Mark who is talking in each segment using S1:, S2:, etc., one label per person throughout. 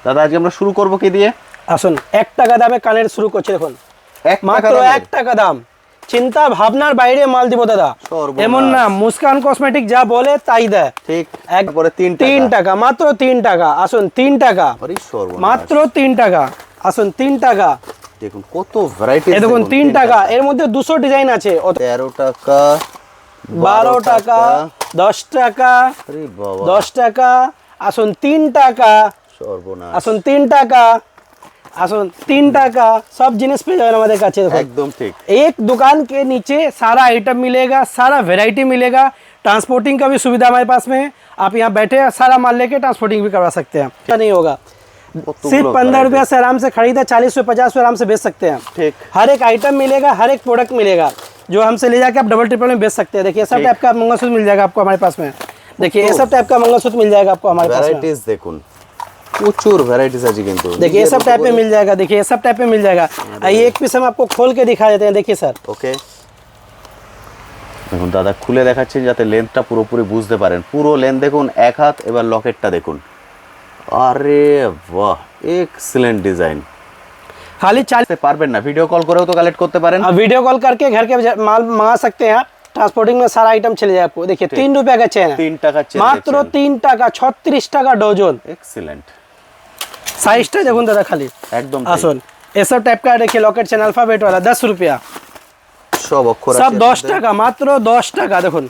S1: দাদা আজকে আমরা শুরু করব কি দিয়ে?
S2: আসুন 1 টাকা দামে কানের শুরু করছি দেখুন, মাত্র 1 টাকা দাম। চিন্তা ভাবনার বাইরে মাল দিব দাদা, এমন না মুস্কান কসমেটিক যা বলে তাই দেয়।
S1: ঠিক, একবারে
S2: 3 টাকা, মাত্র 3 টাকা। আসুন 3 টাকা, মাত্র 3 টাকা। আসুন 3 টাকা,
S1: দেখুন কত ভ্যারাইটি।
S2: এই দেখুন 3 টাকা, এর মধ্যে 200 ডিজাইন আছে।
S1: 13 টাকা,
S2: 12 টাকা, 10 টাকা,
S1: আরে বাবা
S2: 10 টাকা। আসুন 3 টাকা,
S1: সর্বনাশ।
S2: আসুন 3 টাকা, আসুन 3 টাকা। सब जिनिस पे जाए हमारे काचे देखो,
S1: एकदम ठीक।
S2: एक दुकान के नीचे सारा आइटम मिलेगा, सारा वैरायटी मिलेगा। ट्रांसपोर्टिंग का भी सुविधा हमारे पास में है। आप यहाँ बैठे सारा माल लेके ट्रांसपोर्टिंग भी करवा सकते हैं, क्या नहीं होगा। सिर्फ 15 रुपया से आराम से खरीदा, 40 से 50 से आराम से बेच सकते हैं।
S1: ठीक,
S2: हर एक आइटम मिलेगा, हर एक प्रोडक्ट मिलेगा जो हमसे ले जाके आप डबल ट्रिपल में बेच सकते हैं। देखिए सब टाइप का मंगलसूत्र मिल जाएगा आपको हमारे पास में। देखिए ये सब टाइप का मंगलसूत्र मिल जाएगा आपको हमारे पास में।
S1: वैराइटीज देखুন প্রচুর ভ্যারাইটিস আছে কিন্তু।
S2: देखिए ये सब टाइप में मिल जाएगा, देखिए ये सब टाइप में मिल जाएगा। आइए एक पीस हम आपको खोल के दिखा देते हैं, देखिए सर।
S1: ওকে, দেখুন দাদা খুলে দেখাচ্ছেন যাতে লেন্থটা পুরোপুরি বুঝতে পারেন। পুরো লেন্থ দেখুন, এক হাত। এবার লকেটটা দেখুন, আরে বাহ এক্সেলেন্ট ডিজাইন।
S2: खाली 40
S1: পারবেন না, ভিডিও কল করেও তো কালেক্ট করতে পারেন।
S2: वीडियो कॉल करके घर के माल मंगा सकते हैं आप। ट्रांसपोर्टिंग में सारा आइटम चले जाए आपको। देखिए 3 रुपया का चेन है,
S1: 3 টাকা চেন,
S2: मात्र 3 টাকা, 36 টাকা डजन।
S1: এক্সেলেন্ট
S2: साइजটা দেখুন দাদা খালি
S1: একদম।
S2: আসুন ये सब टाइप का देखिए लॉकेट चेन अल्फाबेट वाला 10 रुपया,
S1: সব অক্ষর আছে
S2: सब 10 টাকা, মাত্র 10 টাকা। দেখুন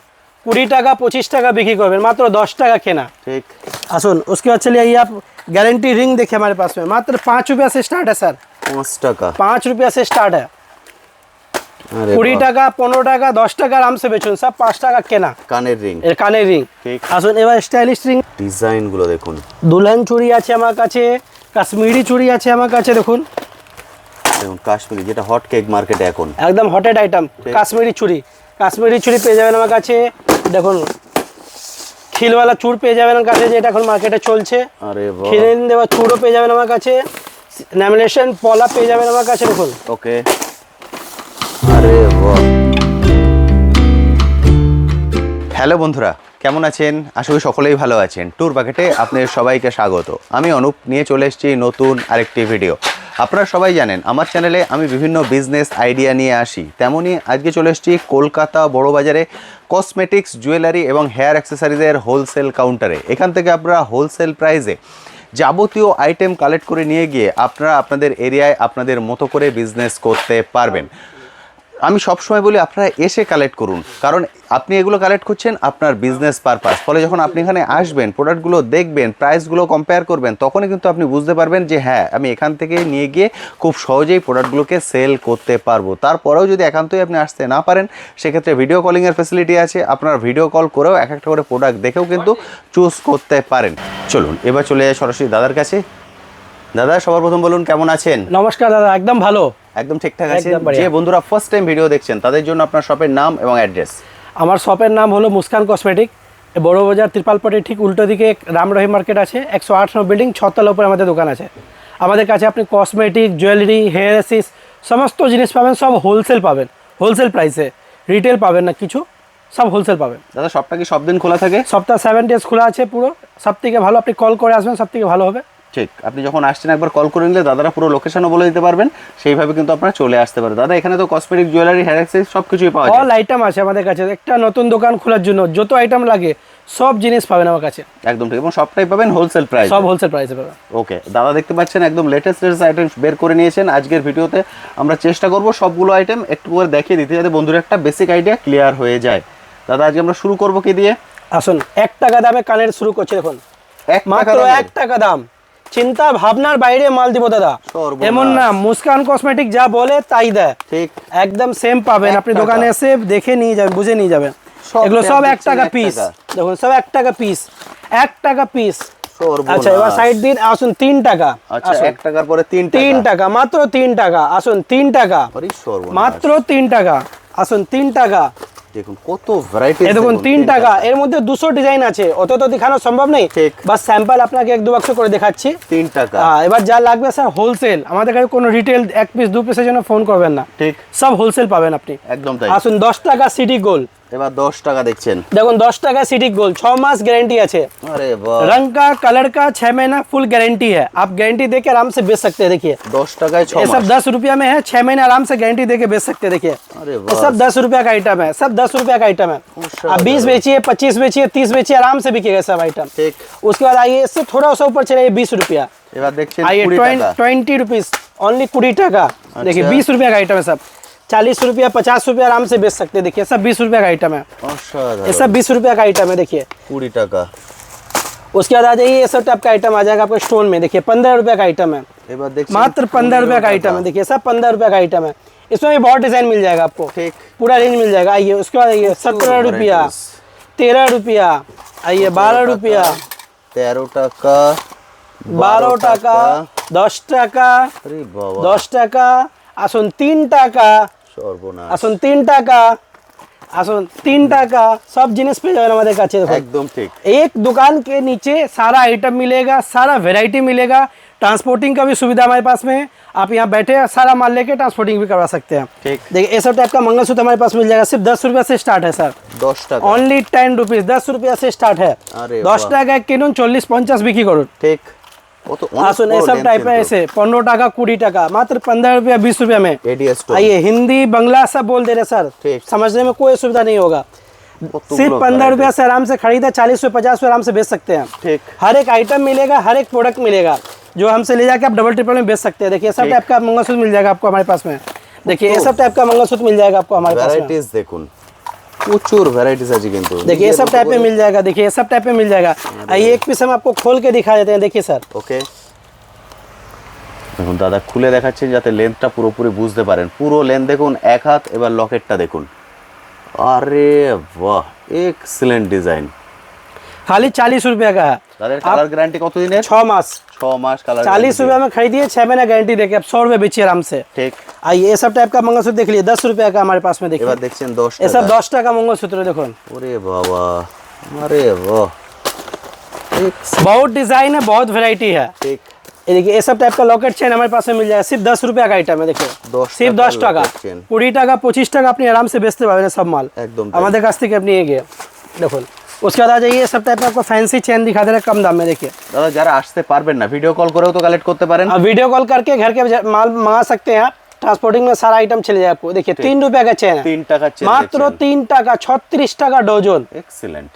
S2: 20 টাকা 25 টাকা বিক্রি করবেন, মাত্র 10 টাকা কেনা।
S1: ঠিক,
S2: আসুন उसके बाद चलिए आइए आप गारंटी रिंग देखिए हमारे पास में, मात्र 5 रुपया से स्टार्ट है सर।
S1: 5 টাকা,
S2: 5 रुपया से स्टार्ट है।
S1: আরে
S2: 20 টাকা 15 টাকা 10 টাকা আরাম से বেচুন, सब 5 টাকা কেনা।
S1: কানের রিং,
S2: এর কানের রিং।
S1: ঠিক,
S2: আসুন এবার স্টাইলিশ রিং,
S1: ডিজাইন গুলো দেখুন।
S2: দুলহান চুড়ি আছে আমার কাছে, কাশ্মীরি চুড়ি আছে আমার কাছে। দেখুন
S1: দেখুন কাশ্মীরি, যেটা হট কেক মার্কেটে এখন
S2: একদম হটেড আইটেম। কাশ্মীরি চুড়ি, কাশ্মীরি চুড়ি পেয়ে যাবেন আমার কাছে। দেখুন খিলওয়ালা চুড় পেয়ে যাবেন আমার কাছে, যেটা এখন মার্কেটে চলছে।
S1: আরে বাহ,
S2: খিলেন দেওয়া চুড়ও পেয়ে যাবেন আমার কাছে। ল্যামিনেশন পলা পেয়ে যাবেন আমার কাছে। দেখুন
S1: ওকে, আরে বাহ। হ্যালো বন্ধুরা, কেমন আছেন? আশা করি সকলেই ভালো আছেন। ট্যুর বাকেটে আপনাদের সবাইকে স্বাগত। আমি অনুপ নিয়ে চলে এসেছি নতুন আরেকটি ভিডিও। আপনারা সবাই জানেন আমার চ্যানেলে আমি বিভিন্ন বিজনেস আইডিয়া নিয়ে আসি, তেমনই আজকে চলে এসেছি কলকাতা বড়বাজারে কসমেটিক্স, জুয়েলারি এবং হেয়ার অ্যাক্সেসরিজের হোলসেল কাউন্টারে। এখান থেকে আপনারা হোলসেল প্রাইসে যাবতীয় আইটেম কালেক্ট করে নিয়ে গিয়ে আপনারা আপনাদের এরিয়ায় আপনাদের মতো করে বিজনেস করতে পারবেন। আমি সবসময় বলি আপনারা এসে কালেক্ট করুন, কারণ আপনি এগুলো কালেক্ট করছেন আপনার বিজনেস পারপাস। ফলে যখন আপনি এখানে আসবেন, প্রোডাক্টগুলো দেখবেন, প্রাইসগুলো কম্পেয়ার করবেন, তখনই কিন্তু আপনি বুঝতে পারবেন যে হ্যাঁ আমি এখান থেকে নিয়ে গিয়ে খুব সহজেই প্রোডাক্টগুলোকে সেল করতে পারবো। তারপরেও যদি একান্তই আপনি আসতে না পারেন, সেক্ষেত্রে ভিডিও কলিংয়ের ফ্যাসিলিটি আছে। আপনারা ভিডিও কল করেও এক একটা করে প্রোডাক্ট দেখেও কিন্তু চুজ করতে পারেন। চলুন এবার চলে যাই সরাসরি দাদার কাছে। দাদা সবার প্রথম বলুন কেমন আছেন?
S2: নমস্কার দাদা, একদম ভালো,
S1: একদম ঠিকঠাক আছে।
S2: একদম बढ़िया।
S1: যে বন্ধুরা ফার্স্ট টাইম ভিডিও দেখছেন তাদের জন্য আপনার শপের নাম এবং অ্যাড্রেস।
S2: আমার শপের নাম হলো মুস্কান কসমেটিক, বড় বাজার ত্রিপালপট্টির ঠিক উল্টো দিকে রাম রহিম মার্কেট আছে, 108 নম্বর বিল্ডিং, 6 তলার উপরে আমাদের দোকান আছে। আমাদের কাছে আপনি কসমেটিক, জুয়েলারি, হেয়ার অ্যাসেসরিজ সমস্ত জিনিস পাবেন, সব হোলসেল পাবেন, হোলসেল প্রাইসে। রিটেল পাবেন না কিছু, সব হোলসেল পাবেন।
S1: দাদা শপটা কি সব দিন খোলা থাকে?
S2: সপ্তাহ 7 ডেজ খোলা আছে পুরো। সব থেকে ভালো আপনি কল করে আসবেন, সব থেকে ভালো হবে।
S1: ঠিক, আপনি যখন আসছেন একবার কল করে নিলে দাদারা পুরো লোকেশনও বলে দিতে পারবেন, সেইভাবে কিন্তু আপনারা চলে আসতে পারেন। দাদা এখানে তো কসমেটিক, জুয়েলারি, হেয়ার অ্যাক্সেসরিজ সব কিছুই পাওয়া যায়।
S2: অল আইটেম আছে আমাদের কাছে। একটা নতুন দোকান খোলার জন্য যত আইটেম লাগে সব জিনিস পাবেন আমার কাছে,
S1: একদম ঠিক, এবং সবটাই পাবেন হোলসেল প্রাইস,
S2: সব হোলসেল প্রাইসে পাবেন।
S1: ওকে, দাদা দেখতে পাচ্ছেন একদম লেটেস্ট আইটেম বের করে নিয়েছেন। আজকের ভিডিওতে আমরা চেষ্টা করব সবগুলো আইটেম একটু করে দেখিয়ে দিতে, যাতে বন্ধুরা একটা বেসিক আইডিয়া ক্লিয়ার হয়ে যায়। দাদা আজকে আমরা শুরু করব কি দিয়ে?
S2: আসুন 1 টাকা দামে কানের শুরু করছি দেখুন, মাত্র 1 টাকা দাম। চিন্তা ভাবনার বাইরে মাল দিব দাদা, এমন না মুস্কান কসমেটিক যা বলে তাই দেয়।
S1: ঠিক,
S2: একদম সেম পাবেন। আপনি দোকানে এসে দেখে নিয়ে যাবেন, বুঝে নিয়ে যাবেন। এগুলো সব 1 টাকা পিস, দেখুন সব 1 টাকা পিস, 1 টাকা পিস। আচ্ছা এবার সাইড দিন। আসুন 3 টাকা।
S1: আচ্ছা 1 টাকার পরে
S2: 3 টাকা, মাত্র 3 টাকা। আসুন 3 টাকা, মাত্র 3 টাকা। আসুন 3 টাকা,
S1: দেখুন কত ভ্যারাইটি।
S2: এই দেখুন 3 টাকা, এর মধ্যে 200 ডিজাইন আছে, অত তো দেখানো সম্ভব নেই। বাস স্যাম্পল আপনাকে 1-2 বাক্স করে দেখাচ্ছি।
S1: 3 টাকা।
S2: এবার যা লাগবে স্যার হোলসেল, আমাদের কাছে কোনো রিটেল 1 পিস 2 পিসের জন্য ফোন করবেন না।
S1: ঠিক,
S2: সব হোলসেল পাবেন আপনি,
S1: একদম তাই।
S2: আসুন 10 টাকা সিটি গোল্ড,
S1: এবার 10 টাকা দেখছেন।
S2: দেখুন 10 টাকা सिटी गोल्ड 6 मास गारंटी আছে।
S1: अरे वाह,
S2: रंग का कलर का 6 महीना फुल गारंटी है। आप गारंटी देके आराम से बेच सकते हैं। देखिए
S1: 10 টাকায় 6
S2: ये सब
S1: মাস।
S2: 10 रुपया में है। 6 महीने आराम से गारंटी देके बेच सकते हैं। देखिए
S1: अरे
S2: ये
S1: वाह,
S2: सब 10 रुपया का आइटम है। सब 10 रुपया का आइटम है।
S1: माशाल्लाह।
S2: आप 20 बेचिए, 25 बेचिए, 30 बेचिए, आराम से बिकेगा सब आइटम।
S1: ঠিক।
S2: उसके बाद आइए इससे थोड़ा सा ऊपर चले 20 रुपया।
S1: এবার দেখছেন
S2: आइए
S1: 20 টাকা।
S2: 20 रुपीज ओनली 20 टाका। देखिए 20 रुपया का आइटम है। सब 40 रुपया 50 रुपया आराम से बेच सकते हैं। देखिए सब 20 रुपया का आइटम है। ये
S1: অসাধারণ।
S2: सब 20 रुपया का आइटम है। देखिए
S1: 20 টাকা।
S2: उसके बाद आ जाइए ये सब टाइप का आइटम आ जाएगा आपको स्टोन में। देखिए 15 रुपया का आइटम है।
S1: এবার দেখছেন
S2: मात्र 15 रुपया का
S1: 15
S2: आइटम है।
S1: টাকা।
S2: देखिए सब 15 रुपया का आइटम है। इसमें भी बहुत डिजाइन मिल जाएगा आपको।
S1: ठीक।
S2: पूरा रेंज मिल जाएगा। आइए उसके बाद आइए 17 रुपया, 13 रुपया, आइए 12 रुपया,
S1: 13 টাকা,
S2: 12 টাকা, 10 টাকা,
S1: আরে বাবা,
S2: 10 টাকা, আসুন 3 টাকা,
S1: সর্বনাশ।
S2: আসুন 3 টাকা, আসুন 3 টাকা। सब जिनिस पे जाएगा हमारे काছে। देखो
S1: একদম ঠিক।
S2: एक दुकान के नीचे सारा आइटम मिलेगा, सारा वैरायटी मिलेगा। ट्रांसपोर्टिंग का भी सुविधा हमारे पास में है। आप यहाँ बैठे सारा माल लेके ट्रांसपोर्टिंग भी करवा सकते हैं।
S1: ठीक।
S2: देखिए ये सब टाइप का मंगलसूत्र हमारे पास मिल जाएगा। सिर्फ 10 रुपया से स्टार्ट है सर।
S1: 10 টাকা।
S2: ओनली 10 रुपीज, 10 रुपया से स्टार्ट है।
S1: अरे
S2: 10
S1: वाह।
S2: টাকা কিনুন, 40-50 বিক্রি করুন।
S1: ঠিক। ও তো অনেক
S2: আসুন
S1: বড়
S2: ये सब
S1: length
S2: टाइप है
S1: কিন্তু।
S2: ऐसे 15 टाका, 20 टाका, मात्र 15 रुपया 20 रुपया में।
S1: ADS store.
S2: आइए हिंदी बांग्ला सब बोल दे रहे सर।
S1: ठीक।
S2: समझने में कोई सुविधा नहीं होगा।
S1: কতগুলো
S2: सिर्फ 15
S1: variety।
S2: रुपया से आराम से खरीदा, 40 से 50 से आराम से बेच सकते हैं।
S1: ठीक।
S2: हर एक आइटम मिलेगा, हर एक प्रोडक्ट मिलेगा जो हमसे ले जाके आप डबल ट्रिपल में बेच सकते हैं। देखिए सब
S1: ठीक।
S2: टाइप का मंगलसूत्र मिल जाएगा आपको हमारे पास में। देखिए ये सब टाइप का मंगलसूत्र मिल जाएगा आपको हमारे पास में।
S1: ভ্যারাইটিস দেখুন, প্রচুর ভ্যারাইটিস আছে কিন্তু।
S2: देखिए ये सब टाइप में मिल जाएगा। देखिए ये सब टाइप में मिल जाएगा। आइए एक पीस हम आपको खोल के दिखा देते हैं। देखिए सर
S1: ওকে, দেখুন দাদা খুলে দেখাচ্ছেন যাতে লেন্থটা পুরোপুরি বুঝতে পারেন। পুরো লেন্থ দেখুন, এক হাত। এবার লকেটটা দেখুন। আরে বাহ, এক্সেলেন্ট ডিজাইন।
S2: खाली 40 रुपया का है।
S1: তাদের কালার গ্যারান্টি কত দিনের?
S2: 6 मास।
S1: 6 মাস কালার।
S2: 40 रुपया में खरीदिए, 6 महीना गारंटी देके आप 100 रुपये बेचिए आराम से।
S1: ঠিক।
S2: आइए ये सब टाइप का मंगलसूत्र देख लीजिए, 10 रुपया का हमारे पास में। देखिए
S1: এবার দেখছেন 10
S2: ये सब
S1: টাকা।
S2: 10 টাকা मंगलसूत्र देखो।
S1: ওরে বাবা, আরে বাহ,
S2: बहुत डिजाइन है, बहुत वैरायटी है।
S1: ঠিক।
S2: ये देखिए ये सब टाइप का लॉकेट चेन हमारे पास में मिल जाएगा। सिर्फ 10 रुपया का आइटम है। देखिए
S1: 10
S2: सिर्फ
S1: টাকার
S2: 10 টাকা,
S1: locket chain।
S2: 20 টাকা, 25 টাকা আপনি आराम से बेचते पारবেন सब माल।
S1: একদম তাই।
S2: हमारे काछ থেকে আপনি এগিয়ে দেখুন। उसके बाद आ जाइए ये सब टाइप का आपको फैंसी चेन दिखा दे रहा है कम दाम में। देखिए
S1: দাদা যারা আসতে পারবেন না, ভিডিও কল করেও তো কালেক্ট করতে পারেন।
S2: अब वीडियो कॉल करके घर के माल मंगा सकते हैं आप। ट्रांसपोर्टिंग में सारा आइटम चले जाए आपको। देखिए 3 रुपया का चेन है।
S1: 3 টাকা চেন।
S2: मात्र 3 টাকা, 36 টাকা ডজন।
S1: এক্সেলেন্ট।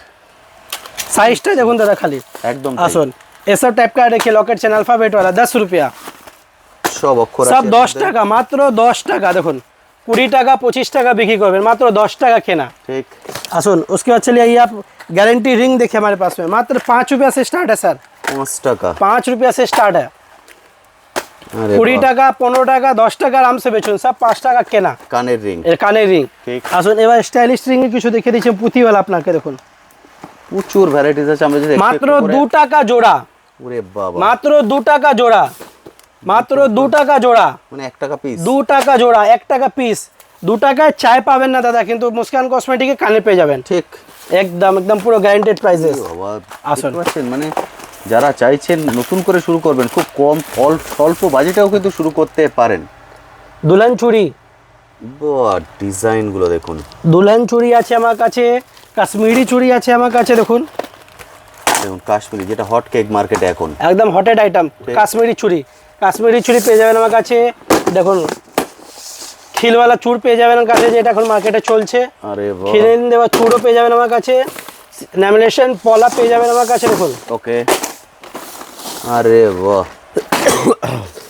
S2: সাইজটা দেখুন দাদা খালি।
S1: একদম ঠিক।
S2: আসুন ये सब टाइप का देखिए लॉकेट चेन अल्फाबेट वाला 10 रुपया।
S1: সব অক্ষর আছে
S2: सब
S1: এর
S2: 10
S1: মধ্যে।
S2: টাকা, মাত্র 10 টাকা। দেখুন 20 টাকা 25 টাকা বিক্রি করবেন, মাত্র 10 টাকা কেনা।
S1: ঠিক।
S2: আসুন उसके बाद चलिए आइए आप गारंटी रिंग देखिए हमारे पास में। मात्र 5 रुपया से स्टार्ट है सर।
S1: 5 টাকা।
S2: 5 रुपया से स्टार्ट है।
S1: আরে
S2: 20
S1: বাহ,
S2: টাকা, 15 টাকা, 10 টাকা আরাম से বেচুন। सब 5 টাকা কেনা।
S1: কানের রিং।
S2: এর কানের রিং।
S1: ঠিক।
S2: আসুন এবার স্টাইলিশ রিং কিছু দেখিয়ে দিচ্ছি পুঁতিওয়ালা আপনাকে। দেখুন
S1: প্রচুর ভ্যারাইটিস আছে। আমরা যদি
S2: মাত্র 2 টাকা জোড়া,
S1: ওরে বাবা,
S2: মাত্র 2 টাকা জোড়া, মাত্র 2 টাকা জোড়া,
S1: মানে 1 টাকা পিস।
S2: 2 টাকা জোড়া, 1 টাকা পিস। 2 টাকায় চায় পাবেন না দাদা, কিন্তু মুস্কান কসমেটিকে কানে পেয়ে যাবেন।
S1: ঠিক।
S2: একদম একদম পুরো গ্যারান্টেড প্রাইসেস।
S1: বাবা,
S2: আসুন।
S1: দেখতে পাচ্ছেন, মানে যারা চাইছেন নতুন করে শুরু করবেন, খুব কম অল্প বাজেটেও কিন্তু শুরু করতে পারেন।
S2: দুলহান চুড়ি,
S1: বাহ, ডিজাইনগুলো দেখুন।
S2: দুলহান চুড়ি আছে আমার কাছে, কাশ্মীরি চুড়ি আছে আমার কাছে। দেখুন
S1: দেখুন কাশ্মীরি, যেটা হট কেক মার্কেটে এখন।
S2: একদম হটেড আইটেম কাশ্মীরি চুড়ি। কাশ্মীরি চুড়ি পেয়ে যাবেন আমার কাছে। দেখুন খিলওয়ালা চুড় পেয়ে যাবেন আমার কাছে, যেটা এখন মার্কেটে চলছে।
S1: আরে বাহ,
S2: খিলেন দেওয়া চুড়ও পেয়ে যাবেন আমার কাছে। ল্যামিনেশন পলা পেয়ে যাবেন আমার কাছে। দেখুন
S1: ওকে। আরে বাহ,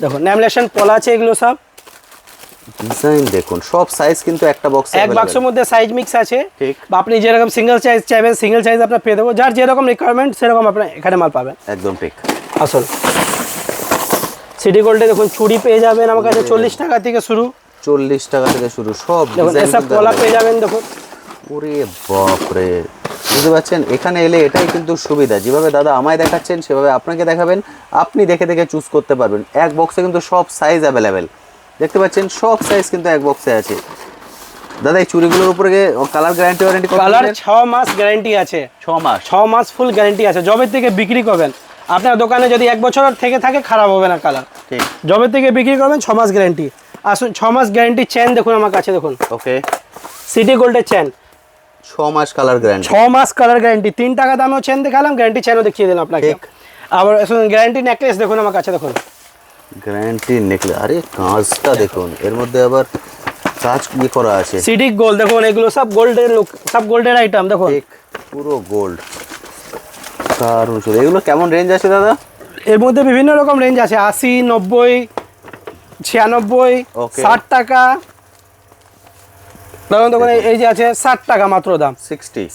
S2: দেখুন ল্যামিনেশন পলা আছে এগুলো সব।
S1: ডিজাইন দেখুন, সব সাইজ কিন্তু একটা বক্সে
S2: এক বাক্সের মধ্যে সাইজ মিক্স আছে।
S1: ঠিক।
S2: বা আপনি যেরকম সিঙ্গেল সাইজ চাইবেন সিঙ্গেল সাইজ আপনার পেয়ে দেবো। যার যেরকম রিকোয়ারমেন্ট সেরকম আপনার এখানে মাল পাবেন।
S1: একদম ঠিক।
S2: আসুন সিটি গোল্ডে দেখুন চুড়ি পেয়ে যাবেন আমার কাছে 40 টাকা থেকে শুরু।
S1: 40 টাকা থেকে শুরু। সব
S2: দেখুন
S1: ডিজাইন
S2: এসব পলা পেয়ে যাবেন। দেখুন
S1: ওরে বাপরে, বুঝতে পারছেন, এখানে এলে এটাই কিন্তু সুবিধা। যেভাবে দাদা আমায় দেখাচ্ছেন সেভাবে আপনাকে দেখাবেন, আপনি দেখে দেখে চুজ করতে পারবেন। এক বক্সে কিন্তু সব সাইজ অ্যাভেলেবেল। দেখতে পাচ্ছেন সব সাইজ কিন্তু এক বক্সে আছে। দাদা এই চুড়িগুলোর উপরে কালার গ্যারান্টি ওয়ারেন্টি
S2: কালার 6 মাস গ্যারান্টি আছে।
S1: 6 মাস।
S2: 6 মাস ফুল গ্যারান্টি আছে। জবের থেকে বিক্রি করবেন আপনার দোকানে যদি 1 বছর থেকে থাকে খারাপ হবে না কালার।
S1: ঠিক।
S2: জবের থেকে বিক্রি করবেন 6 মাস গ্যারান্টি। আসুন 6 মাস গ্যারান্টি চেন দেখুন আমার কাছে। দেখুন
S1: ওকে।
S2: সিটি গোল্ডের চেন
S1: 6 মাস কালার গ্যারান্টি।
S2: 6 মাস কালার গ্যারান্টি। 3 টাকা দামেও চেন দেখালাম, গ্যারান্টি চেনও দেখিয়ে দিলাম আপনাকে।
S1: ঠিক।
S2: আবার গ্যারান্টি নেকলেস দেখুন আমার কাছে, দেখুন
S1: গ্যারান্টি নেকলেস, আরে কাঁচটা দেখুন, এর মধ্যে আবার কাজ কি করা আছে।
S2: সিডি গোল্ড দেখুন, এগুলো সব গোল্ডের লুক, সব গোল্ডের আইটেম দেখুন।
S1: ঠিক, পুরো গোল্ড। দারুণ সুন্দর। এগুলো কেমন রেঞ্জ আছে দাদা?
S2: এর মধ্যে বিভিন্ন রকম রেঞ্জ আছে, 80, 90, 96,
S1: Okay.
S2: 60 টাকা। দেখুন দেখুন এই যে আছে 60 টাকা মাত্র দাম,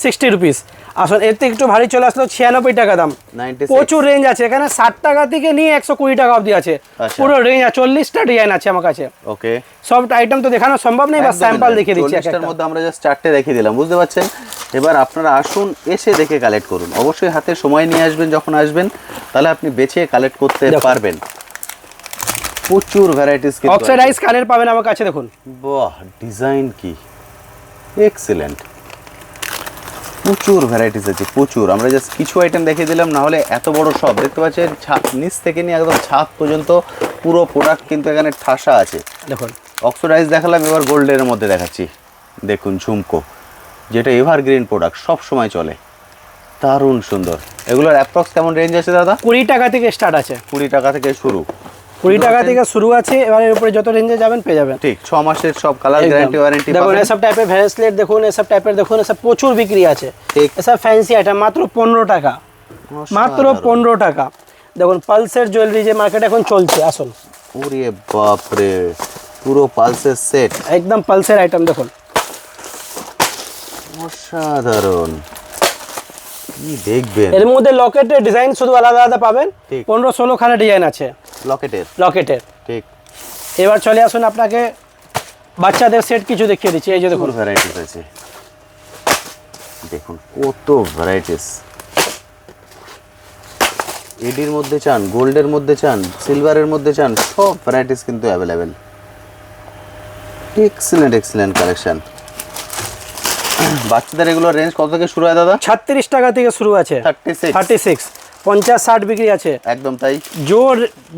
S1: 60
S2: রুপিস। আসলে এর থেকে একটু ভারী চলে আসলো 96 টাকা দাম।
S1: 96
S2: প্রচুর রেঞ্জ আছে এখানে, 60 টাকা থেকে নিয়ে 120 টাকা অবধি আছে।
S1: আচ্ছা।
S2: পুরো রেঞ্জ আছে, 40টা ডিজাইন আছে আমার কাছে।
S1: ওকে।
S2: সব আইটেম তো দেখানো সম্ভব নেই, বাস স্যাম্পল দেখিয়ে দিচ্ছি।
S1: 40টার মধ্যে আমরা জাস্ট 4টে দেখিয়ে দিলাম, বুঝতে পারছেন? এবার আপনারা আসুন, এসে দেখে কালেক্ট করুন। অবশ্যই হাতে সময় নিয়ে আসবেন, যখন আসবেন তাহলে আপনি বেছে কালেক্ট করতে পারবেন। প্রচুর ভ্যারাইটিস কিন্তু
S2: অক্সিডাইজ কানের পাবেন আমার কাছে দেখুন।
S1: বাহ, ডিজাইন কি এক্সিলেন্ট। প্রচুর ভ্যারাইটিস আছে, প্রচুর। আমরা জাস্ট কিছু আইটেম দেখিয়ে দিলাম, না হলে এত বড় সব দেখতে পাচ্ছেন, নিচ থেকে নিয়ে একদম ছাদ পর্যন্ত পুরো প্রোডাক্ট কিন্তু এখানে ঠাসা আছে।
S2: দেখুন
S1: অক্সিডাইজ দেখালাম, এবার গোল্ডের মধ্যে দেখাচ্ছি। দেখুন ঝুমকো, যেটা এভারগ্রিন প্রোডাক্ট, সব সময় চলে, দারুণ সুন্দর। এগুলোর অ্যাপ্রক্স কেমন রেঞ্জ আছে দাদা?
S2: 20 টাকা থেকে স্টার্ট আছে।
S1: 20 টাকা থেকে শুরু।
S2: 20 টাকা থেকে শুরু আছে, এবার এর উপরে যত রেঞ্জে যাবেন পেয়ে যাবেন।
S1: ঠিক, 6 মাসের সব কালার গ্যারান্টি ওয়ারেন্টি
S2: দেখুন
S1: পাবেন।
S2: এসব টাইপের ব্রেসলেট দেখুন, এসব টাইপের দেখুন, এসব প্রচুর বিক্রি আছে।
S1: ঠিক।
S2: এসব ফ্যান্সি আইটেম মাত্র 15 টাকা, মাত্র 15 টাকা। দেখুন পালসের জুয়েলারি যে মার্কেট এখন চলছে, আসুন।
S1: ওরে বাপ রে, পুরো পালসের সেট,
S2: একদম পালসের আইটেম দেখুন।
S1: অসাধারণ। কি দেখবেন,
S2: এর মধ্যে লকেটের ডিজাইন শুধু আলাদা আলাদা পাবেন,
S1: ঠিক।
S2: 15-16 খানা ডিজাইন আছে
S1: লকেটের। ঠিক।
S2: এবার চলে আসুন, আপনাকে বাচ্চাদের সেট কিছু দেখিয়ে দিচ্ছি। এই যে দেখুন
S1: ভ্যারাইটিস আছে, দেখুন কত ভ্যারাইটিস। এডির মধ্যে চান, গোল্ডের মধ্যে চান, সিলভারের মধ্যে চান, সব ভ্যারাইটিস কিন্তু অ্যাভেলেবেল। Excellent collection. বাচ্চাদের এগুলো রেঞ্জ কত থেকে শুরু হয় দাদা?
S2: 36 টাকা থেকে শুরু আছে। 36, 50-60 बिक्री আছে।
S1: एकदम ताई।
S2: जो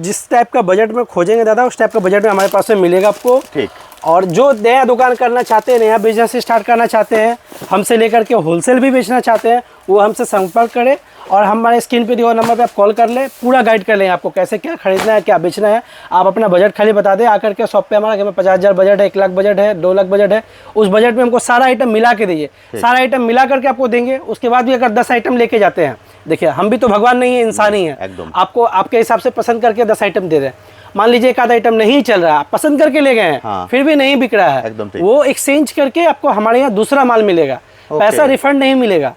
S2: जिस टाइप का बजट में खोजेंगे दादा, उस टाइप का बजट में हमारे पास में मिलेगा आपको।
S1: ठीक।
S2: और जो नया दुकान करना चाहते हैं, नया बिजनेस स्टार्ट करना चाहते हैं, हमसे लेकर के होलसेल भी बेचना चाहते हैं, वो हमसे संपर्क करें और हमारे स्क्रीन पे दिए हुए नंबर पे आप कॉल कर लें, पूरा गाइड कर लें आपको कैसे क्या खरीदना है, क्या बेचना है। आप अपना बजट खाली बता दें आकर के शॉप पे। हमारा घर में 50,000 बजट है, 1 लाख बजट है, 2 लाख बजट है। उस बजट में हमको सारा आइटम मिला के दीजिए, सारा आइटम मिला करके आपको देंगे। उसके बाद भी अगर 10 आइटम लेके जाते हैं, देखिए हम भी तो भगवान नहीं है, इंसान ही है।
S1: एकदम।
S2: आपको आपके हिसाब से पसंद करके 10 आइटम दे रहे हैं। मान लीजिए एक आधा आइटम नहीं चल रहा है, आप पसंद करके ले गए हैं,
S1: हाँ।
S2: फिर भी नहीं बिक रहा है,
S1: एकदम ठीक।
S2: वो एक्सचेंज करके आपको हमारे यहाँ दूसरा माल मिलेगा, पैसा रिफंड नहीं मिलेगा।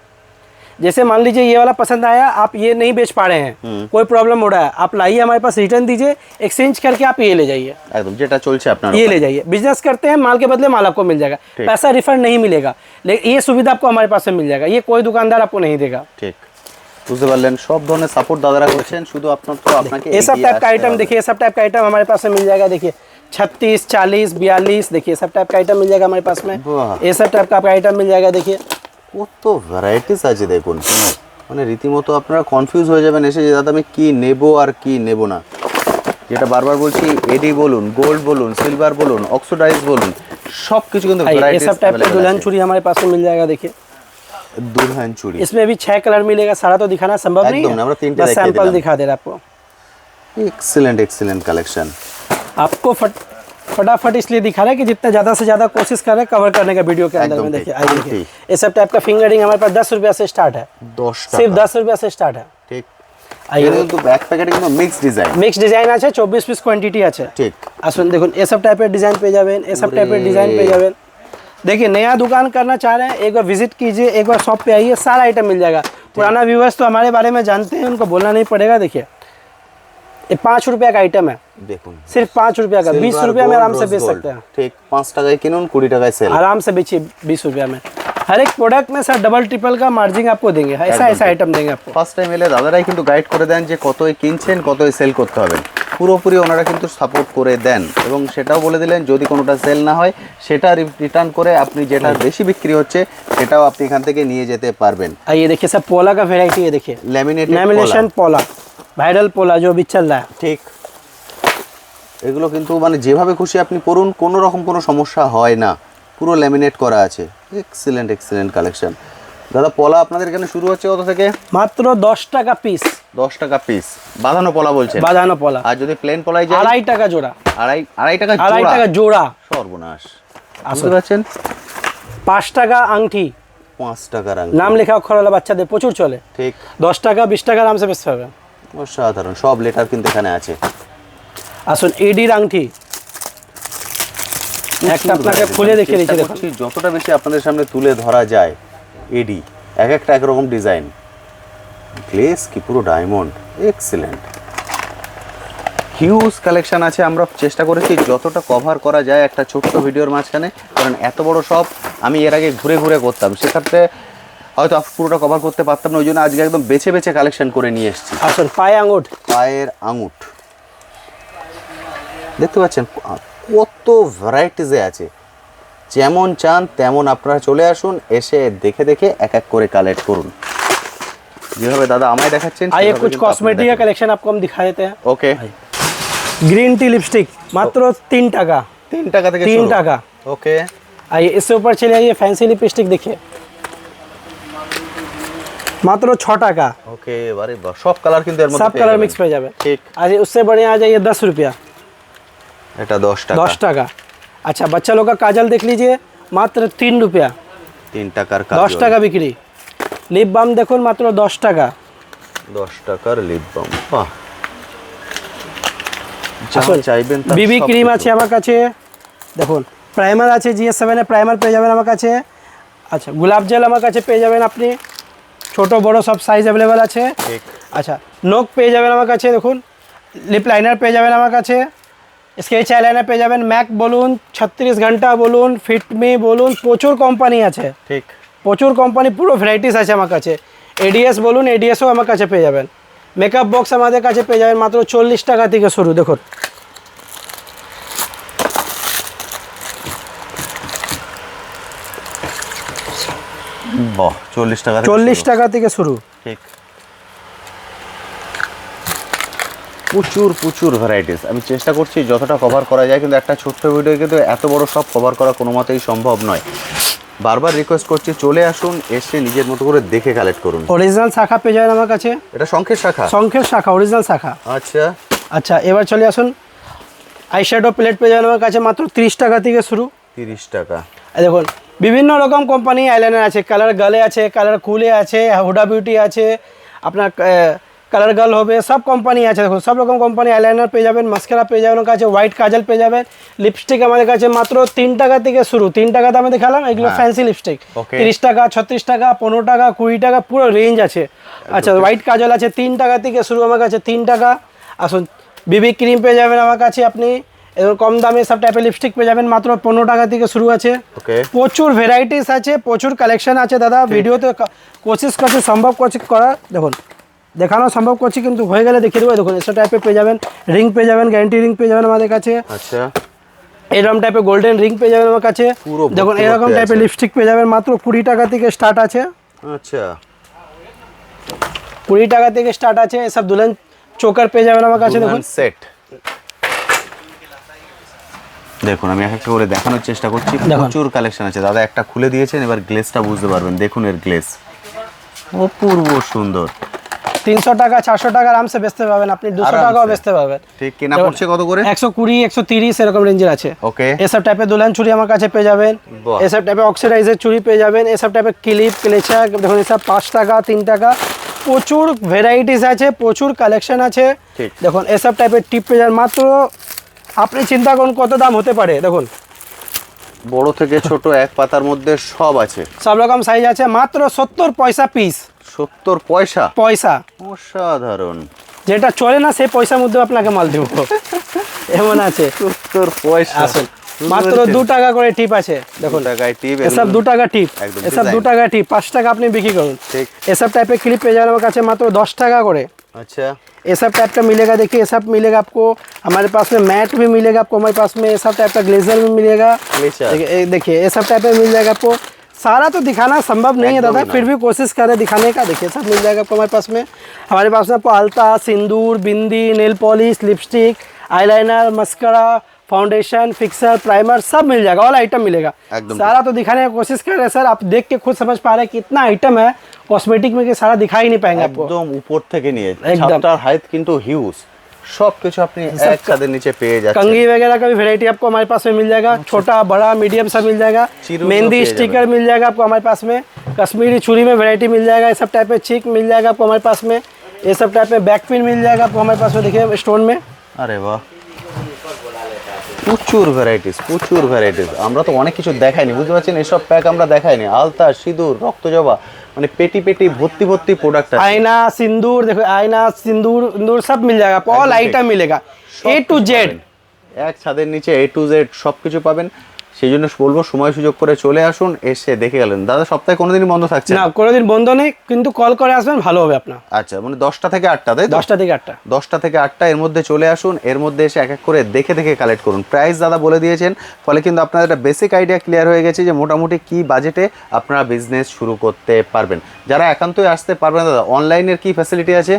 S2: जैसे मान लीजिए ये वाला पसंद आया, आप ये नहीं बेच पा रहे हैं, कोई प्रॉब्लम हो रहा है, आप लाइए हमारे पास, रिटर्न दीजिए, एक्सचेंज करके आप ये ले जाइए,
S1: एकदम जेटा चलছে আপনার
S2: ये ले जाइए। बिजनेस करते हैं, माल के बदले माल आपको मिल जाएगा, पैसा रिफंड नहीं मिलेगा, लेकिन ये सुविधा आपको हमारे पास से मिल जाएगा, ये कोई दुकानदार आपको नहीं देगा।
S1: ঠিক, বুঝতে পারলেন? সব ধরনের সাপোর্ট দাদারা করছেন, শুধু আপনার তো আপনাকে
S2: ये सब टाइप का आइटम देखिए, सब टाइप का आइटम हमारे पास में मिल जाएगा। देखिए 36, 40, 42, देखिए सब टाइप का आइटम मिल जाएगा हमारे पास में।
S1: वाह।
S2: ये सब टाइप का आपका आइटम मिल जाएगा। देखिए
S1: কত ভ্যারাইটিস আছে দেখুন, মানে রীতিমতো আপনারা কনফিউজ হয়ে যাবেন এসে, যে দাদা আমি কি নেব আর কি নেব না। যেটা বারবার বলছি, এডি বলুন, গোল্ড বলুন, সিলভার বলুন, অক্সিডাইজ বলুন, সব কিছু কিন্তু
S2: ये
S1: ভ্যারাইটিস
S2: सब टाइप का दुल्हन चूड़ी हमारे पास में मिल जाएगा। देखिए
S1: দুলহান চুড়ি,
S2: इसमें भी 6 कलर मिलेगा, सारा तो दिखाना संभव नहीं
S1: एकदम, আমরা
S2: है,
S1: তিনটে
S2: बस
S1: দেখিয়ে
S2: सैंपल
S1: দিলাম।
S2: दिखा दे रहा आपको।
S1: Excellent collection.
S2: आपको फटाफट इसलिए दिखा रहा है कि जितना ज़्यादा से ज़्यादा कोशिश करें कवर करने का वीडियो के अंदर
S1: एकदम
S2: में।
S1: ठीक,
S2: देखिए आइए,
S1: ठीक।
S2: देखिए ये सब टाइप का फिंगरिंग हमारे पास 10 रुपया से स्टार्ट है,
S1: 10
S2: सिर्फ
S1: টাকা।
S2: 10 रुपया से स्टार्ट है।
S1: ঠিক।
S2: आइए,
S1: এটা কিন্তু ব্যাক প্যাকেটে কিন্তু মিক্স ডিজাইন।
S2: মিক্স ডিজাইন আছে, 24 পিস কোয়ান্টিটি আছে।
S1: ঠিক।
S2: আসুন দেখুন, ये सब टाइप के डिजाइन पे जावें, ये सब टाइप के डिजाइन पे जावें। देखिए नया दुकान करना चाह रहे हैं, एक बार विजिट कीजिए, एक बार शॉप पे आइए, सारा आइटम मिल जाएगा। पुराना व्यूवर्स तो हमारे बारे में जानते हैं, उनको बोलना नहीं पड़ेगा। देखिए ये 5 रुपया का आइटम है,
S1: দেখুন
S2: सिर्फ 5 रुपया का, 20 रुपया में आराम से बेच सकते हैं।
S1: ঠিক, 5 টাকায় কিনুন, 20 টাকায় সেল।
S2: आराम से बेचिए 20 रुपया में। हर एक प्रोडक्ट में सर डबल ट्रिपल का मार्जिन आपको देंगे, ऐसा ऐसा आइटम देंगे आपको।
S1: ফার্স্ট টাইম এলে দাদারাই কিন্তু গাইড করে দেন যে কতই কিনছেন, কতই সেল করতে হবে, পুরোপুরি ওনারা কিন্তু সাপোর্ট করে দেন। এবং সেটাও বলে দিলেন যদি কোনোটা সেল না হয় সেটা রিটার্ন করে আপনি যেটা বেশি বিক্রি হচ্ছে সেটাও আপনি এখান থেকে নিয়ে যেতে পারবেন।
S2: आइए देखिए सब पोला का वेराइटी है। देखिए लैमिनेशन पोला, ভাইরাল পোলা जो अभी चल रहा है।
S1: ঠিক, এগুলো কিন্তু মানে যেভাবে খুশি আপনি পরুন, কোনো রকম কোনো সমস্যা হয় না, পুরো ল্যামিনেট করা আছে, এক্সিলেন্ট এক্সিলেন্ট কালেকশন। দাদা পলা আপনাদের এখানে শুরু হচ্ছে কত থেকে?
S2: মাত্র 10 টাকা পিস।
S1: 10 টাকা পিস বাঁধানো পলা বলছেন?
S2: বাঁধানো পলা।
S1: আর যদি প্লেন পলাই যায়?
S2: 2.5 টাকা জোড়া।
S1: আড়াই টাকা জোড়া?
S2: 2.5 টাকা জোড়া।
S1: সর্বনাশ। বুঝতে পারছেন?
S2: 5 টাকা আংটি।
S1: 5 টাকার আংটি।
S2: নাম লেখা অক্ষরওয়ালা বাচ্চাদের প্রচুর চলে।
S1: ঠিক।
S2: 10 টাকা 20 টাকা আরামসে বেচতে পারবেন।
S1: অসাধারণ, সব লেটার কিন্তু এখানে আছে।
S2: আসুন এডির আংটি একটা আপনাকে খুলে দেখিয়ে দিচ্ছি দেখুন।
S1: যতটা বেশি আপনাদের সামনে তুলে ধরা যায় এডি, এক একটা একরকম ডিজাইন, গ্লেস কি পুরো ডায়মন্ড, এক্সিলেন্ট। হিউজ কালেকশন আছে। আমরা চেষ্টা করেছি যতটা কভার করা যায় একটা ছোট্ট ভিডিওর মাঝখানে, কারণ এত বড় সব আমি এর আগে ঘুরে ঘুরে করতাম, সেক্ষেত্রে হয়তো পুরোটা কভার করতে পারতাম না, ওই জন্য আজকে একদম বেছে বেছে কালেকশন করে নিয়ে এসেছি।
S2: আসুন পায়ে আঙুঠ।
S1: পায়ের আঙুঠ দেখতে পাচ্ছেন কত ভ্যারাইটিসে আছে, যেমন চান তেমন আপনারা চলে আসুন, এসে দেখে দেখে এক এক করে কালেক্ট করুন। যেভাবে দাদা আমায় দেখাচ্ছেন
S2: आइए कुछ कॉस्मेटिक का कलेक्शन आपको हम दिखा देते हैं।
S1: ওকে।
S2: ग्रीन टी लिपस्टिक मात्र 3 टाका।
S1: 3 টাকা থেকে
S2: 3 টাকা।
S1: ওকে।
S2: आइए इससे ऊपर चले आइए, फैंसी लिपस्टिक देखिए मात्र 6 টাকা।
S1: ওকে, আরে বাহ, সব কালার কিন্তু এর মধ্যে
S2: सब कलर मिक्स पे जावे।
S1: ঠিক।
S2: आइए उससे बढ़िया आ जाइए 10 रुपया।
S1: এটা 10 টাকা।
S2: 10 টাকা। अच्छा बच्चा लोग का काजल देख लीजिए मात्र 3 रुपया।
S1: 3 টাকার কাজল।
S2: 10 টাকা বিক্রি। লিপ বাম দেখুন মাত্র 10 টাকা।
S1: 10 টাকার লিপ বাম। বাহ,
S2: আসুন
S1: চাইবেন
S2: বিবি ক্রিম আছে আমার কাছে দেখুন, প্রাইমার আছে GS7 এর প্রাইমার পেয়ে যাবেন আমার কাছে। আচ্ছা গোলাপ জল আমার কাছে পেয়ে যাবেন আপনি, ছোট বড় সব সাইজ অ্যাভেলেবেল আছে।
S1: ঠিক।
S2: আচ্ছা নোক পেয়ে যাবেন আমার কাছে দেখুন, লিপ লাইনার পেয়ে যাবেন আমার কাছে, স্কেচ আইলাইনার পেয়ে যাবেন, ম্যাক বলুন, 36 ঘন্টা বলুন, ফিটমি বলুন, প্রচুর কোম্পানি আছে।
S1: ঠিক।
S2: প্রচুর কোম্পানি পুরো ভ্যারাইটিস আছে আমার কাছে। এডিএস বলুন, এডিএসও আমার কাছে পেয়ে যাবেন। মেকআপ বক্স আমাদের কাছে পেয়ে যাবেন মাত্র 40 টাকা থেকে শুরু দেখুন।
S1: বাহ, 40 টাকা।
S2: 40 টাকা থেকে শুরু।
S1: ঠিক। প্রচুর প্রচুর ভ্যারাইটিস। আমি চেষ্টা করছি যতটা কভার করা যায়, কিন্তু একটা ছোট্ট ভিডিও কিন্তু এত বড় সব কভার করা কোনো মতেই সম্ভব নয়। বারবার রিকোয়েস্ট করছি চলে আসুন, এসে নিজের মতো করে দেখে কালেক্ট করুন।
S2: অরিজিনাল শাখা পেয়ে যাবেন আমার কাছে।
S1: এটা শঙ্খের শাখা?
S2: শঙ্খের শাখা, অরিজিনাল শাখা।
S1: আচ্ছা
S2: আচ্ছা এবার চলে আসুন, আইশ্যাডো প্লেট পেয়ে যাবেন আমার কাছে মাত্র 30 টাকা থেকে শুরু।
S1: 30 টাকা।
S2: এই দেখুন বিভিন্ন রকম কোম্পানি আইলাইনার আছে, কালার গালে আছে, কালার কুলে আছে, হুডা বিউটি আছে, আপনার কালার গার্ল হবে, সব কোম্পানি আছে দেখুন, সব রকম কোম্পানি আইলাইনার পেয়ে যাবেন, মাস্কারা পেয়ে যাবেন আমার কাছে, হোয়াইট কাজল পেয়ে যাবেন। লিপস্টিক আমাদের কাছে মাত্র 3 টাকা থেকে শুরু। 3 টাকা দামে দেখালাম, এগুলো ফ্যান্সি লিপস্টিক। 30 টাকা, 36 টাকা, 15 টাকা, 20 টাকা, পুরো রেঞ্জ আছে। আচ্ছা হোয়াইট কাজল আছে 3 টাকা থেকে শুরু আমার কাছে, 3 টাকা। আসুন বিবি ক্রিম পেয়ে যাবেন আমার কাছে আপনি, এবং কম দামে সব টাইপের লিপস্টিক পেয়ে যাবেন মাত্র 15 টাকা থেকে শুরু আছে। প্রচুর ভ্যারাইটিস আছে, প্রচুর কালেকশন আছে দাদা। ভিডিওতে কোশিশ করছি সম্ভব করছি করার, দেখুন দেখানো সম্ভব করছি, কিন্তু হয়ে গেলে দেখিয়ে দেবো। দেখুন এসব টাইপের পেয়ে যাবেন, রিং পেয়ে যাবেন, গ্যারান্টি রিং পেয়ে যাবেন আমাদের কাছে।
S1: আচ্ছা
S2: এরকম টাইপের গোল্ডেন রিং পেয়ে যাবেন আমার কাছে। দেখুন এরকম টাইপের লিপস্টিক পেয়ে যাবেন মাত্র 20 টাকা থেকে স্টার্ট আছে।
S1: আচ্ছা
S2: 20 টাকা থেকে স্টার্ট আছে। এসব দুলহন চোকার পেয়ে যাবেন আমার কাছে। দেখুন
S1: সেট দেখুন, আমি এক একটা করে দেখানোর চেষ্টা করছি। প্রচুর কালেকশন আছে দাদা, একটা খুলে দিয়েছেন, এবার গ্লেসটা বুঝতে পারবেন। দেখুন এর গ্লেস অপূর্ব সুন্দর।
S2: 300 টাকা 400 টাকা আরামসে বেচতে পাবেন আপনি, 200 টাকাও বেচতে পাবেন।
S1: ঠিক। কেনা পড়ছে কত করে?
S2: 120 130 এরকম রেঞ্জের আছে।
S1: ওকে।
S2: এসব টাইপের দুলহন চুড়ি আমার কাছে পেয়ে যাবেন, এসব টাইপের অক্সিডাইজের চুড়ি পেয়ে যাবেন, এসব টাইপের ক্লিপ ক্লেচা দেখুন, এসব 5 টাকা 3 টাকা। প্রচুর ভ্যারাইটিস আছে, প্রচুর কালেকশন আছে। দেখুন এসব টাইপের টিপ পেয়ে যাবেন মাত্র, আপনি চিন্তা করুন কত দাম হতে পারে। দেখুন
S1: বড় থেকে ছোট এক পাতার মধ্যে সব আছে,
S2: সব রকম সাইজ আছে, মাত্র 70 পয়সা পিস।
S1: 70 পয়সা?
S2: পয়সা
S1: অসাধারণ।
S2: যেটা চলে না সেই পয়সার মধ্যে আপনাকে মাল দেবো, এমন আছে।
S1: 70 পয়সা।
S2: আসুন মাত্র 2 টাকা করে টিপ আছে। দেখুন এসব 2 টাকা টিপ, এসব 2 টাকা টিপ, 5 টাকা আপনি বিক্রি করুন। এসব টাइप क्लिप पे जाने আমার কাছে মাত্র 10 টাকা করে।
S1: अच्छा
S2: ये सब टाइप का मिलेगा। देखिए ये सब मिलेगा आपको, हमारे पास में मैट भी मिलेगा आपको, हमारे पास में ये सब टाइप का ग्लेजर भी मिलेगा। देखिए ये सब टाइप में मिल जाएगा आपको। सारा तो दिखाना संभव नहीं है दादा, फिर भी कोशिश करें दिखाने का। देखिए सब मिल जाएगा आपको हमारे पास में। आपको आलता, sindoor, bindi, nail polish, lipstick, eyeliner, mascara, foundation, fixer, primer सब मिल जाएगा, ऑल आइटम मिलेगा।
S1: एकदम
S2: सारा तो दिखाने की कोशिश कर रहे हैं सर, आप देख के खुद समझ पा रहे हैं कितना आइटम है कॉस्मेटिक में कि सारा दिखा ही नहीं पाएंगे आपको।
S1: একদম উপর থেকে নিয়ে
S2: একদম।
S1: ছাদটার হাইট কিন্তু হিউজ, সব কিছু আপনি এক ছাদের নিচে পেয়ে যাচ্ছেন।
S2: कंघी वगैरह का भी वैरायटी आपको हमारे पास में मिल जाएगा, छोटा बड़ा मीडियम सब मिल जाएगा।
S1: चिरू
S2: मेहंदी
S1: जो
S2: स्टिकर मिल जाएगा आपको हमारे पास में, कश्मीरी छुरी में वैरायटी मिल जाएगा, ये सब टाइप में चिक मिल जाएगा आपको हमारे पास में, ये सब टाइप में बैक पिन मिल जाएगा आपको हमारे पास में, देखिए स्टोन में।
S1: আরে বাহ, প্রচুর ভ্যারাইটিস। আমরা তো অনেক কিছু দেখাইনি, বুঝতে পারছেন, এসব প্যাক আমরা দেখাইনি। আলতা, সিঁদুর, রক্তজবা, মানে পেটি ভর্তি প্রোডাক্ট আছে।
S2: आईना, सिंदूर, देखो आईना, सिंदूर सब मिल जाएगा आपको, ऑल आइटम मिलेगा A to Z।
S1: এক ছাদের নিচে A to Z সব কিছু পাবেন। সেই জন্য বলবো সময় সুযোগ করে চলে আসুন, এসে দেখে গেলেন। দাদা সপ্তাহে কোনোদিনই বন্ধ থাকছে
S2: না, কোনোদিন বন্ধ নেই, কিন্তু কল করে আসবেন ভালো হবে আপনার।
S1: আচ্ছা, মানে 10টা থেকে 8টা, তাই তো?
S2: 10টা থেকে 8টা।
S1: 10টা থেকে 8টা এর মধ্যে চলে আসুন, এর মধ্যে এসে এক এক করে দেখে কালেক্ট করুন। প্রাইস দাদা বলে দিয়েছেন, ফলে কিন্তু আপনাদের একটা বেসিক আইডিয়া ক্লিয়ার হয়ে গেছে যে মোটামুটি কি বাজেটে আপনারা বিজনেস শুরু করতে পারবেন। যারা একান্তই আসতে পারবেন দাদা, অনলাইনের কি ফ্যাসিলিটি আছে?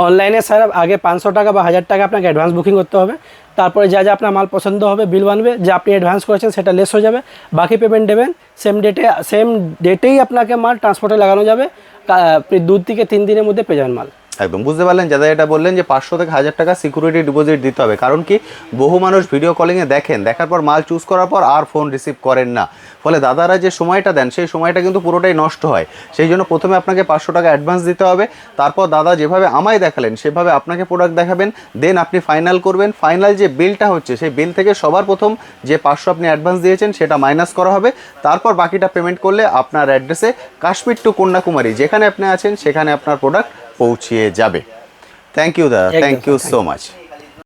S2: অনলাইনে স্যার আগে 500 টাকা বা 1000 টাকা আপনাকে অ্যাডভান্স বুকিং করতে হবে, তারপরে যা যা আপনার মাল পছন্দ হবে বিল বানবে, যা আপনি অ্যাডভান্স করেছেন সেটা লেস হয়ে যাবে, বাকি পেমেন্ট দেবেন। সেম ডেটেই আপনাকে মাল ট্রান্সপোর্টে লাগানো যাবে, 2 থেকে 3 দিনের মধ্যে পেয়ে যাবেন মাল।
S1: একদম বুঝতে পারলেন, যারা এটা বললেন যে 500 থেকে 1000 টাকা সিকিউরিটি ডিপোজিট দিতে হবে। কারণ কি, বহু মানুষ ভিডিও কলিংয়ে দেখেন, দেখার পর মাল চুজ করার পর আর ফোন রিসিভ করেন না, ফলে দাদারা যে সময়টা দেন সেই সময়টা কিন্তু পুরোটাই নষ্ট হয়। সেই জন্য প্রথমে আপনাকে 500 টাকা অ্যাডভান্স দিতে হবে, তারপর দাদা যেভাবে আমায় দেখালেন সেভাবে আপনাকে প্রোডাক্ট দেখাবেন, দেন আপনি ফাইনাল করবেন। ফাইনাল যে বিলটা হচ্ছে সেই বিল থেকে সবার প্রথম যে 500 আপনি অ্যাডভান্স দিয়েছেন সেটা মাইনাস করা হবে, তারপর বাকিটা পেমেন্ট করলে আপনার অ্যাড্রেসে কাশ্মীর টু কন্যাকুমারী যেখানে আপনি আছেন সেখানে আপনার প্রোডাক্ট পৌঁছিয়ে যাবে। থ্যাংক ইউ দাদা, থ্যাংক ইউ সো মাচ।